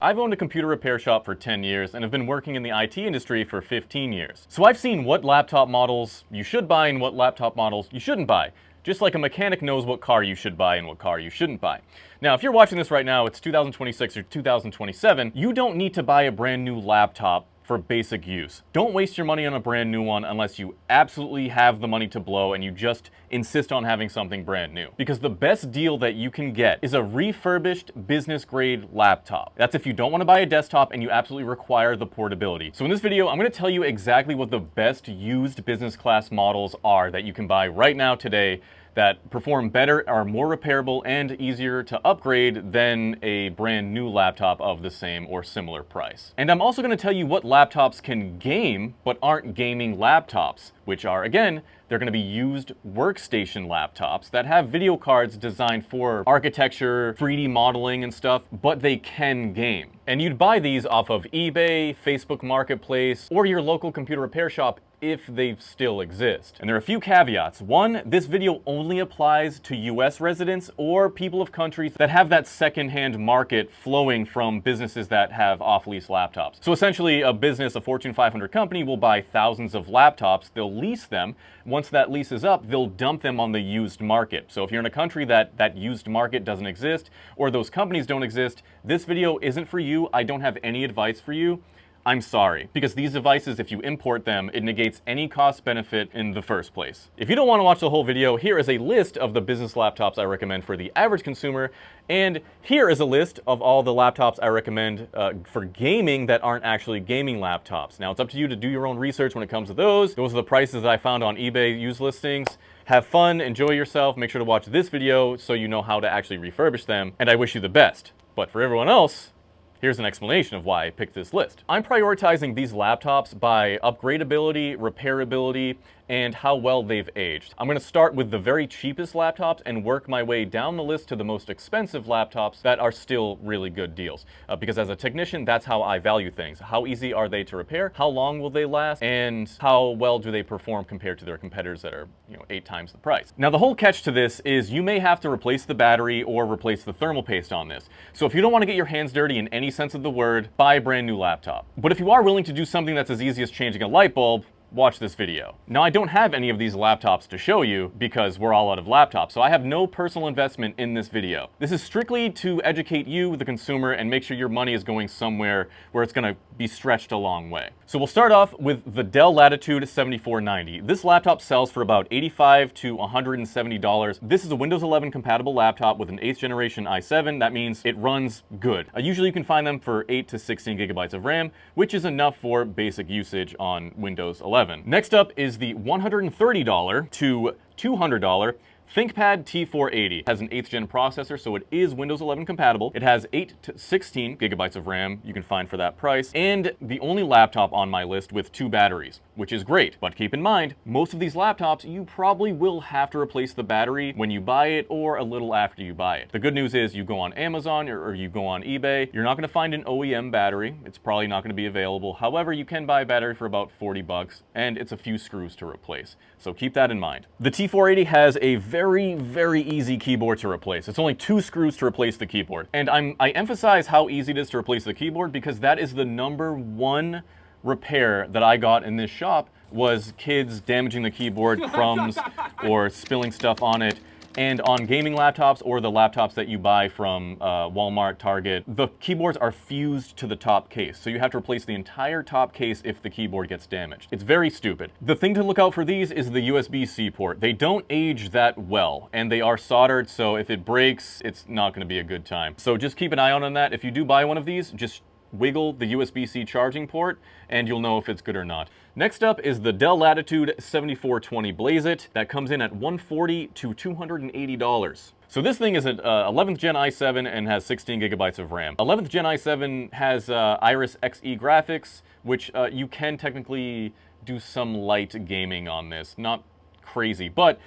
I've owned a computer repair shop for 10 years and have been working in the IT industry for 15 years. So I've seen what laptop models you should buy and what laptop models you shouldn't buy. Just like a mechanic knows what car you should buy and what car you shouldn't buy. Now, if you're watching this right now, it's 2026 or 2027, you don't need to buy a brand new laptop for basic use. Don't waste your money on a brand new one unless you absolutely have the money to blow and you just insist on having something brand new. Because the best deal that you can get is a refurbished business grade laptop. That's if you don't want to buy a desktop and you absolutely require the portability. So in this video, I'm going to tell you exactly what the best used business class models are that you can buy right now today that perform better, are more repairable, and easier to upgrade than a brand new laptop of the same or similar price. And I'm also going to tell you what laptops can game, but aren't gaming laptops, which are, again, they're going to be used workstation laptops that have video cards designed for architecture, 3D modeling and stuff, but they can game. And you'd buy these off of eBay, Facebook Marketplace, or your local computer repair shop if they still exist. And there are a few caveats. One, this video only applies to US residents or people of countries that have that secondhand market flowing from businesses that have off-lease laptops. So essentially, a business, a Fortune 500 company, will buy thousands of laptops, they'll lease them. Once that lease is up, they'll dump them on the used market. So if you're in a country that used market doesn't exist, or those companies don't exist, this video isn't for you. I don't have any advice for you. I'm sorry, because these devices, if you import them, it negates any cost benefit in the first place. If you don't want to watch the whole video, here is a list of the business laptops I recommend for the average consumer, and here is a list of all the laptops I recommend for gaming that aren't actually gaming laptops. Now, it's up to you to do your own research when it comes to those. Those are the prices that I found on eBay used listings. Have fun, enjoy yourself, make sure to watch this video so you know how to actually refurbish them, and I wish you the best. But for everyone else, here's an explanation of why I picked this list. I'm prioritizing these laptops by upgradability, repairability, and how well they've aged. I'm going to start with the very cheapest laptops and work my way down the list to the most expensive laptops that are still really good deals. Because as a technician, that's how I value things. How easy are they to repair? How long will they last? And how well do they perform compared to their competitors that are, 8 times the price? Now, the whole catch to this is you may have to replace the battery or replace the thermal paste on this. So if you don't want to get your hands dirty in any sense of the word, buy a brand new laptop. But if you are willing to do something that's as easy as changing a light bulb, watch this video. Now, I don't have any of these laptops to show you because we're all out of laptops, so I have no personal investment in this video. This is strictly to educate you, the consumer, and make sure your money is going somewhere where it's going to be stretched a long way. So we'll start off with the Dell Latitude 7490. This laptop sells for about $85 to $170. This is a Windows 11 compatible laptop with an 8th generation i7. That means it runs good. Usually you can find them for 8 to 16 gigabytes of RAM, which is enough for basic usage on Windows 11. Next up is the $130 to $200 ThinkPad T480. It has an 8th gen processor, so it is Windows 11 compatible. It has 8 to 16 gigabytes of RAM you can find for that price, and the only laptop on my list with 2 batteries, which is great. But keep in mind, most of these laptops, you probably will have to replace the battery when you buy it or a little after you buy it. The good news is you go on Amazon or you go on eBay, you're not going to find an OEM battery. It's probably not going to be available. However, you can buy a battery for about 40 bucks, and it's a few screws to replace. So keep that in mind. The T480 has a very easy keyboard to replace. It's only 2 screws to replace the keyboard. And I emphasize how easy it is to replace the keyboard because that is the #1 repair that I got in this shop was kids damaging the keyboard, crumbs, or spilling stuff on it. And on gaming laptops or the laptops that you buy from Walmart, Target, the keyboards are fused to the top case. So you have to replace the entire top case if the keyboard gets damaged. It's very stupid. The thing to look out for these is the USB-C port. They don't age that well, and they are soldered, so if it breaks, it's not going to be a good time. So just keep an eye out on that. If you do buy one of these, just wiggle the USB-C charging port and you'll know if it's good or not. Next up is the Dell Latitude 7420 Blaze It. That comes in at $140 to $280. So this thing is an 11th gen i7 and has 16 gigabytes of RAM. 11th gen i7 has Iris Xe graphics, which you can technically do some light gaming on this. Not crazy, but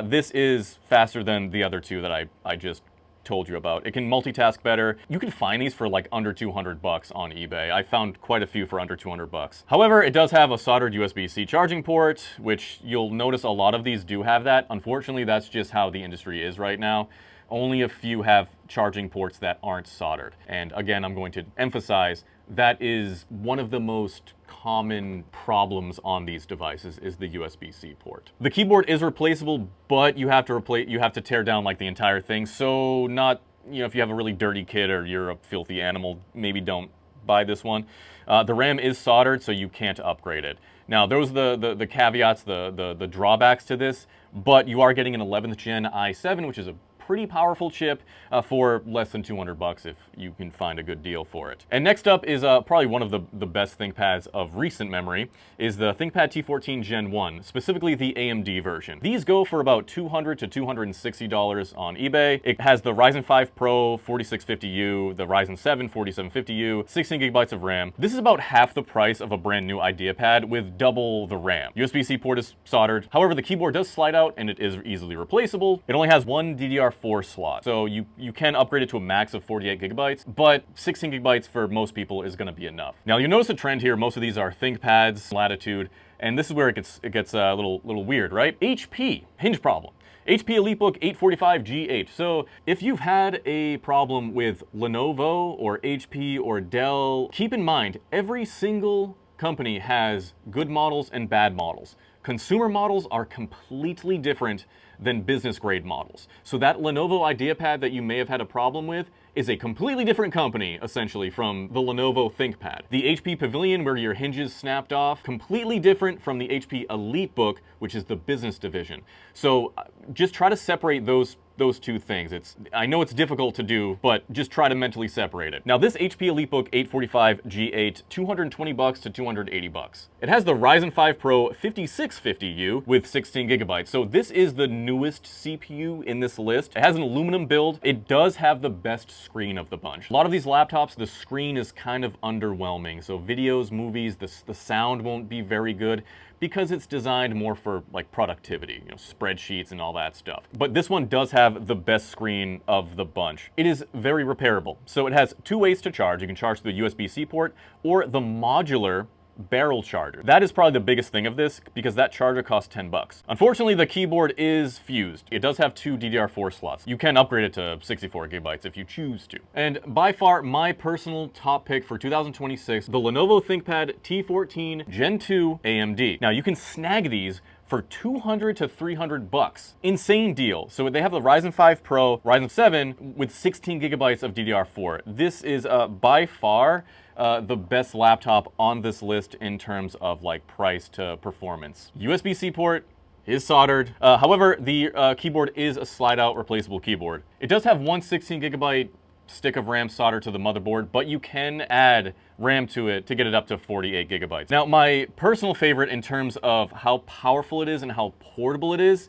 this is faster than the other two that I just told you about. It can multitask better. You can find these for like under 200 bucks on eBay. I found quite a few for under 200 bucks. However, it does have a soldered USB-C charging port, which you'll notice a lot of these do have that. Unfortunately, that's just how the industry is right now. Only a few have charging ports that aren't soldered. And again, I'm going to emphasize that is one of the most common problems on these devices is the USB-C port. The keyboard is replaceable, but you have to tear down like the entire thing. So not, if you have a really dirty kid or you're a filthy animal, maybe don't buy this one. The RAM is soldered, so you can't upgrade it. Now, those are the caveats, the drawbacks to this, but you are getting an 11th Gen i7, which is a pretty powerful chip for less than $200 if you can find a good deal for it. And next up is probably one of the best ThinkPads of recent memory is the ThinkPad T14 Gen 1, specifically the AMD version. These go for about $200 to $260 on eBay. It has the Ryzen 5 Pro 4650U, the Ryzen 7 4750U, 16 gigabytes of RAM. This is about half the price of a brand new IdeaPad with double the RAM. USB-C port is soldered. However, the keyboard does slide out and it is easily replaceable. It only has one DDR4 slot, so you can upgrade it to a max of 48 gigabytes, but 16 gigabytes for most people is going to be enough. Now, you'll notice a trend here. Most of these are ThinkPads, Latitude, and this is where it gets a little weird, right? HP, hinge problem. HP EliteBook 845G8. So if you've had a problem with Lenovo or HP or Dell, keep in mind, every single company has good models and bad models. Consumer models are completely different than business grade models. So that Lenovo IdeaPad that you may have had a problem with is a completely different company, essentially, from the Lenovo ThinkPad. The HP Pavilion, where your hinges snapped off, completely different from the HP EliteBook, which is the business division. So just try to separate those two things. I know it's difficult to do, but just try to mentally separate it. Now, this HP EliteBook 845G8, $220 to $280. It has the Ryzen 5 Pro 5650U with 16 gigabytes. So this is the newest CPU in this list. It has an aluminum build. It does have the best screen of the bunch. A lot of these laptops, the screen is kind of underwhelming. So videos, movies, the sound won't be very good because it's designed more for like productivity, spreadsheets and all that stuff. But this one does have the best screen of the bunch. It is very repairable. So it has two ways to charge. You can charge through the USB-C port or the modular barrel charger. That is probably the biggest thing of this because that charger costs $10. Unfortunately, the keyboard is fused. It does have two DDR4 slots. You can upgrade it to 64 gigabytes if you choose to. And by far, my personal top pick for 2026, the Lenovo ThinkPad T14 Gen 2 AMD. Now, you can snag these for $200 to $300. Insane deal. So they have the Ryzen 5 Pro, Ryzen 7 with 16 gigabytes of DDR4. This is by far the best laptop on this list in terms of like price to performance. USB-C port is soldered. However, the keyboard is a slide-out replaceable keyboard. It does have one 16 gigabyte stick of RAM soldered to the motherboard, but you can add RAM to it to get it up to 48 gigabytes. Now, my personal favorite in terms of how powerful it is and how portable it is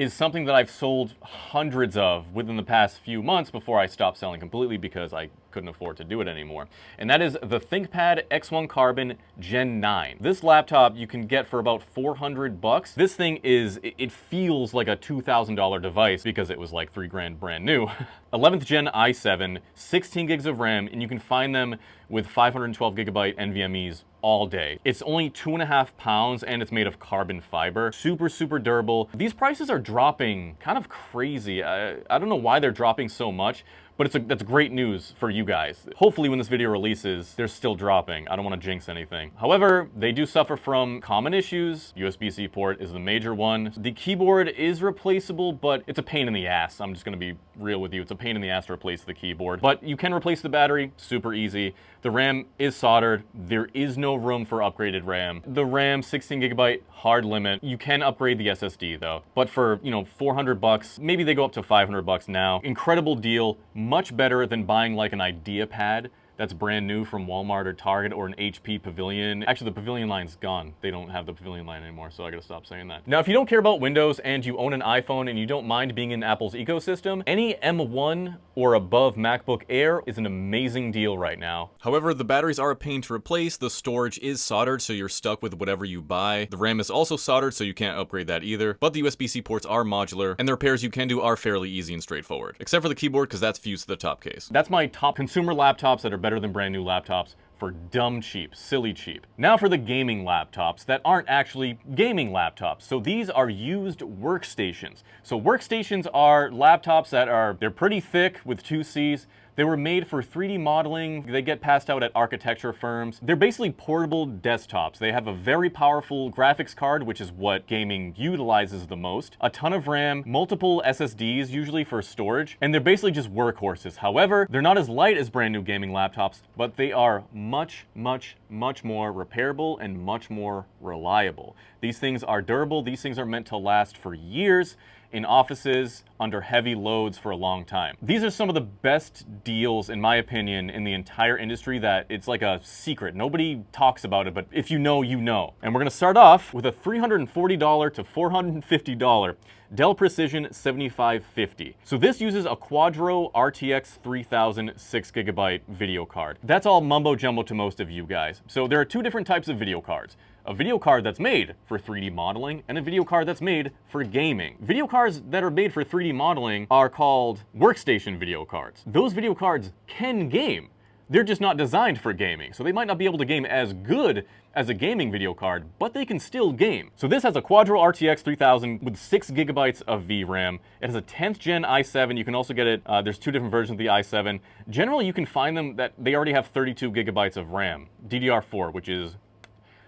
something that I've sold hundreds of within the past few months before I stopped selling completely because I couldn't afford to do it anymore. And that is the ThinkPad X1 Carbon Gen 9. This laptop you can get for about $400. This thing it feels like a $2,000 device because it was like $3,000 brand new. 11th Gen i7, 16 gigs of RAM, and you can find them with 512 gigabyte NVMe's all day. It's only 2.5 pounds and it's made of carbon fiber. Super, super durable. These prices are dropping kind of crazy. I don't know why they're dropping so much, but that's great news for you guys. Hopefully when this video releases, they're still dropping. I don't want to jinx anything. However, they do suffer from common issues. USB-C port is the major one. The keyboard is replaceable, but it's a pain in the ass. I'm just going to be real with you. It's a pain in the ass to replace the keyboard, but you can replace the battery, super easy. The RAM is soldered. There is no room for upgraded RAM. The RAM, 16 gigabyte, hard limit. You can upgrade the SSD though, but for, $400, maybe they go up to $500 now. Incredible deal. Much better than buying like an IdeaPad that's brand new from Walmart or Target or an HP Pavilion. Actually, the Pavilion line's gone. They don't have the Pavilion line anymore, so I gotta stop saying that. Now, if you don't care about Windows and you own an iPhone and you don't mind being in Apple's ecosystem, any M1 or above MacBook Air is an amazing deal right now. However, the batteries are a pain to replace. The storage is soldered, so you're stuck with whatever you buy. The RAM is also soldered, so you can't upgrade that either. But the USB-C ports are modular, and the repairs you can do are fairly easy and straightforward. Except for the keyboard, because that's fused to the top case. That's my top consumer laptops that are better better than brand new laptops for dumb cheap, silly cheap. Now for the gaming laptops that aren't actually gaming laptops. So these are used workstations. So workstations are laptops that they're pretty thick with 2 C's. They were made for 3D modeling. They get passed out at architecture firms. They're basically portable desktops. They have a very powerful graphics card, which is what gaming utilizes the most, a ton of RAM, multiple SSDs, usually for storage, and they're basically just workhorses. However, they're not as light as brand new gaming laptops, but they are much, much, much more repairable and much more reliable. These things are durable. These things are meant to last for years in offices under heavy loads for a long time. These are some of the best deals, in my opinion, in the entire industry that it's like a secret. Nobody talks about it, but if you know, you know. And we're gonna start off with a $340 to $450 Dell Precision 7550. So this uses a Quadro RTX 3000 6GB video card. That's all mumbo jumbo to most of you guys. So there are 2 different types of video cards. A video card that's made for 3D modeling and a video card that's made for gaming. Video cards that are made for 3D modeling are called workstation video cards. Those video cards can game. They're just not designed for gaming, so they might not be able to game as good as a gaming video card, but they can still game. So this has a Quadro RTX 3000 with 6GB of VRAM. It has a 10th gen i7. You can also get it, there's 2 different versions of the i7. Generally, you can find them that they already have 32GB of RAM, DDR4, which is,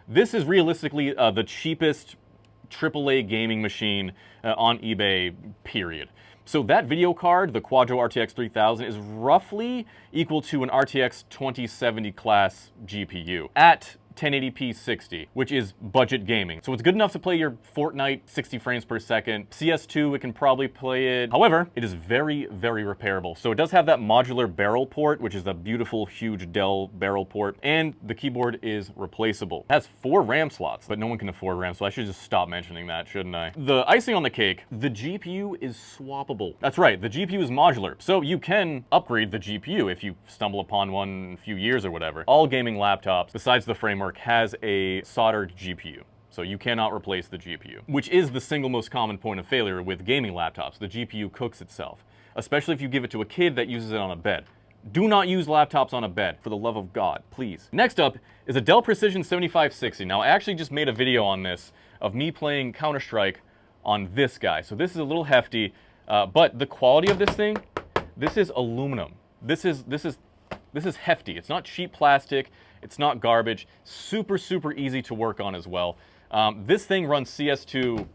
this is realistically the cheapest AAA gaming machine on eBay, period. So that video card, the Quadro RTX 3000, is roughly equal to an RTX 2070 class GPU at 1080p 60, which is budget gaming. So it's good enough to play your Fortnite 60 frames per second. CS2, it can probably play it. However, it is very, very repairable. So it does have that modular barrel port, which is the beautiful, huge Dell barrel port, and the keyboard is replaceable. It has 4 RAM slots, but no one can afford RAM, so I should just stop mentioning that, shouldn't I? The icing on the cake, the GPU is swappable. That's right, the GPU is modular, so you can upgrade the GPU if you stumble upon one in a few years or whatever. All gaming laptops, besides the framework, has a soldered GPU. So you cannot replace the GPU, which is the single most common point of failure with gaming laptops. The GPU cooks itself, especially if you give it to a kid that uses it on a bed. Do not use laptops on a bed, for the love of God, please. Next up is a Dell Precision 7560. Now, I actually just made a video on this of me playing Counter-Strike on this guy. So this is a little hefty, but the quality of this thing, this is aluminum. This is hefty. It's not cheap plastic. It's not garbage. Super, super easy to work on as well. This thing runs CS2,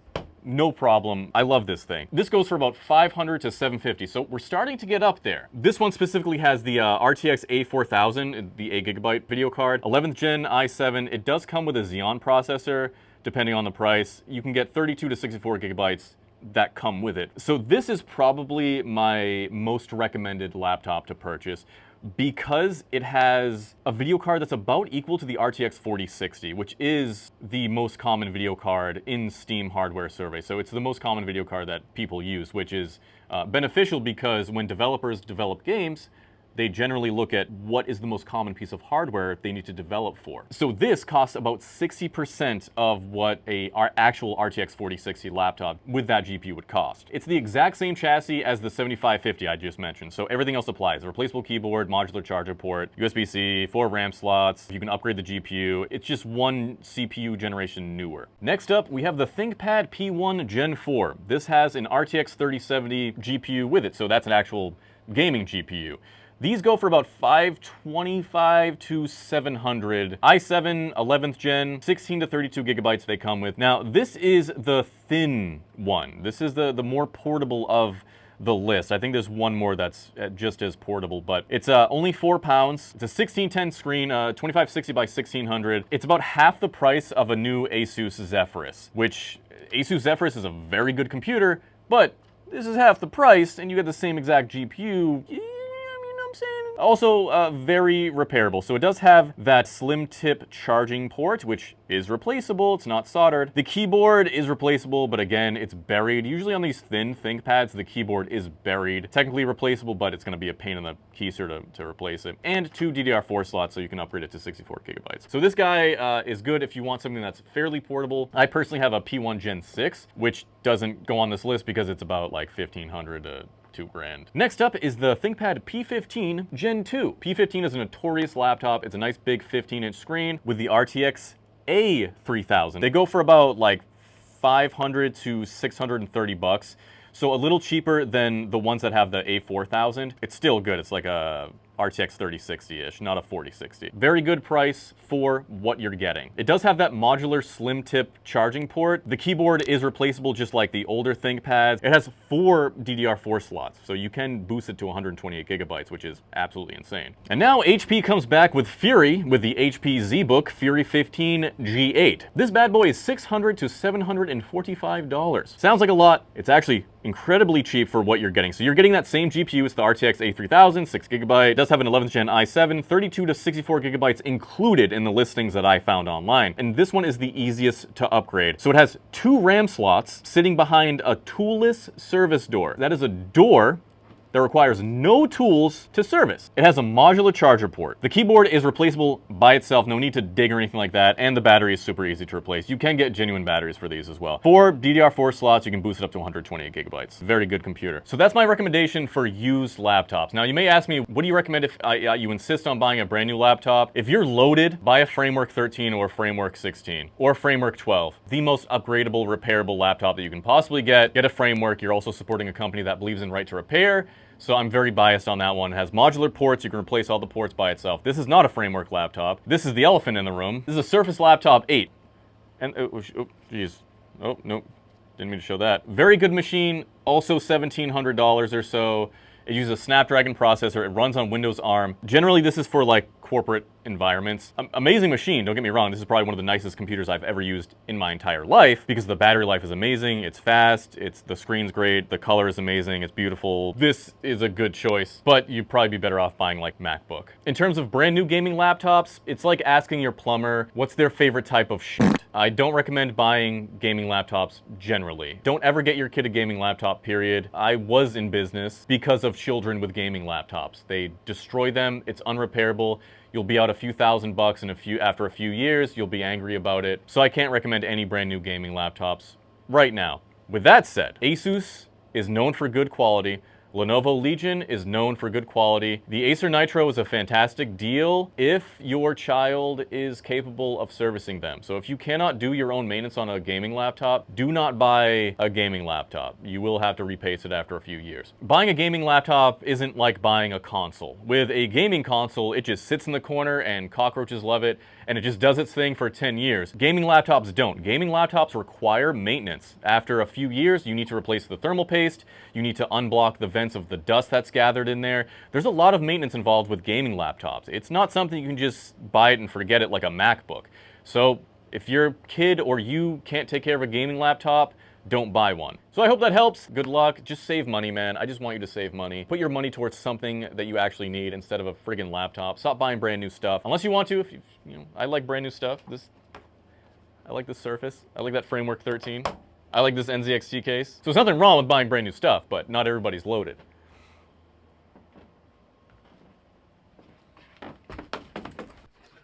no problem. I love this thing. This goes for about $500 to $750, so we're starting to get up there. This one specifically has the RTX A4000, the 8GB video card, 11th gen i7. It does come with a Xeon processor, depending on the price. You can get 32 to 64 gigabytes that come with it. So this is probably my most recommended laptop to purchase, because it has a video card that's about equal to the RTX 4060, which is the most common video card in Steam hardware survey. So it's the most common video card that people use, which is beneficial because when developers develop games, they generally look at what is the most common piece of hardware they need to develop for. So this costs about 60% of what our actual RTX 4060 laptop with that GPU would cost. It's the exact same chassis as the 7550 I just mentioned, so everything else applies. A replaceable keyboard, modular charger port, USB-C, 4 RAM slots, you can upgrade the GPU. It's just one CPU generation newer. Next up, we have the ThinkPad P1 Gen 4. This has an RTX 3070 GPU with it, so that's an actual gaming GPU. These go for about $525 to $700. i7, 11th gen, 16 to 32 gigabytes they come with. Now, this is the thin one. This is the more portable of the list. I think there's one more that's just as portable, but it's only 4 pounds. It's a 1610 screen, 2560 by 1600. It's about half the price of a new Asus Zephyrus, which Asus Zephyrus is a very good computer, but this is half the price and you get the same exact GPU. Also, very repairable. So it does have that slim tip charging port, which is replaceable. It's not soldered. The keyboard is replaceable, but again, it's buried. Usually on these thin ThinkPads, the keyboard is buried. Technically replaceable, but it's going to be a pain in the keister to replace it. And 2 DDR4 slots, so you can upgrade it to 64 gigabytes. So this guy is good if you want something that's fairly portable. I personally have a P1 Gen 6, which doesn't go on this list because it's about like $1,500 to $2,000. Next up is the ThinkPad P15 Gen 2. P15 is a notorious laptop. It's a nice big 15-inch screen with the RTX A3000. They go for about like 500 to 630 bucks. So a little cheaper than the ones that have the A4000. It's still good. It's like a RTX 3060-ish, not a 4060. Very good price for what you're getting. It does have that modular slim tip charging port. The keyboard is replaceable just like the older ThinkPads. It has 4 DDR4 slots, so you can boost it to 128 gigabytes, which is absolutely insane. And now HP comes back with Fury with the HP ZBook Fury 15 G8. This bad boy is $600 to $745. Sounds like a lot. It's actually incredibly cheap for what you're getting. So you're getting that same GPU. It's the RTX A3000, 6 gigabyte. It does have an 11th gen i7, 32 to 64 gigabytes included in the listings that I found online. And this one is the easiest to upgrade. So it has 2 RAM slots sitting behind a toolless service door. That is a door that requires no tools to service. It has a modular charger port. The keyboard is replaceable by itself, no need to dig or anything like that, and the battery is super easy to replace. You can get genuine batteries for these as well. 4 DDR4 slots, you can boost it up to 128 gigabytes. Very good computer. So that's my recommendation for used laptops. Now you may ask me, what do you recommend if you insist on buying a brand new laptop? If you're loaded, buy a Framework 13 or Framework 16 or Framework 12. The most upgradable, repairable laptop that you can possibly get. Get a Framework. You're also supporting a company that believes in right to repair. So I'm very biased on that one. It has modular ports. You can replace all the ports by itself. This is not a Framework laptop. This is the elephant in the room. This is a Surface Laptop 8. And, oh, geez. Oh, nope. Didn't mean to show that. Very good machine. Also $1,700 or so. It uses a Snapdragon processor. It runs on Windows ARM. Generally, this is for like corporate environments. Amazing machine, don't get me wrong. This is probably one of the nicest computers I've ever used in my entire life because the battery life is amazing, it's fast, the screen's great, the color is amazing, it's beautiful. This is a good choice, but you'd probably be better off buying like MacBook. In terms of brand new gaming laptops, it's like asking your plumber what's their favorite type of shit. I don't recommend buying gaming laptops generally. Don't ever get your kid a gaming laptop, period. I was in business because of children with gaming laptops. They destroy them, it's unrepairable. You'll be out a few $1,000 and after a few years, you'll be angry about it. So I can't recommend any brand new gaming laptops right now. With that said, Asus is known for good quality. Lenovo Legion is known for good quality. The Acer Nitro is a fantastic deal if your child is capable of servicing them. So if you cannot do your own maintenance on a gaming laptop, do not buy a gaming laptop. You will have to repace it after a few years. Buying a gaming laptop isn't like buying a console. With a gaming console, it just sits in the corner and cockroaches love it, and it just does its thing for 10 years. Gaming laptops don't. Gaming laptops require maintenance. After a few years, you need to replace the thermal paste, you need to unblock the vents of the dust that's gathered in there. There's a lot of maintenance involved with gaming laptops. It's not something you can just buy it and forget it like a MacBook. So if your kid or you can't take care of a gaming laptop, don't buy one. So I hope that helps. Good luck. Just save money, man. I just want you to save money. Put your money towards something that you actually need instead of a friggin' laptop. Stop buying brand new stuff. Unless you want to, if you know, I like brand new stuff. I like this Surface. I like that Framework 13. I like this NZXT case. So there's nothing wrong with buying brand new stuff, but not everybody's loaded.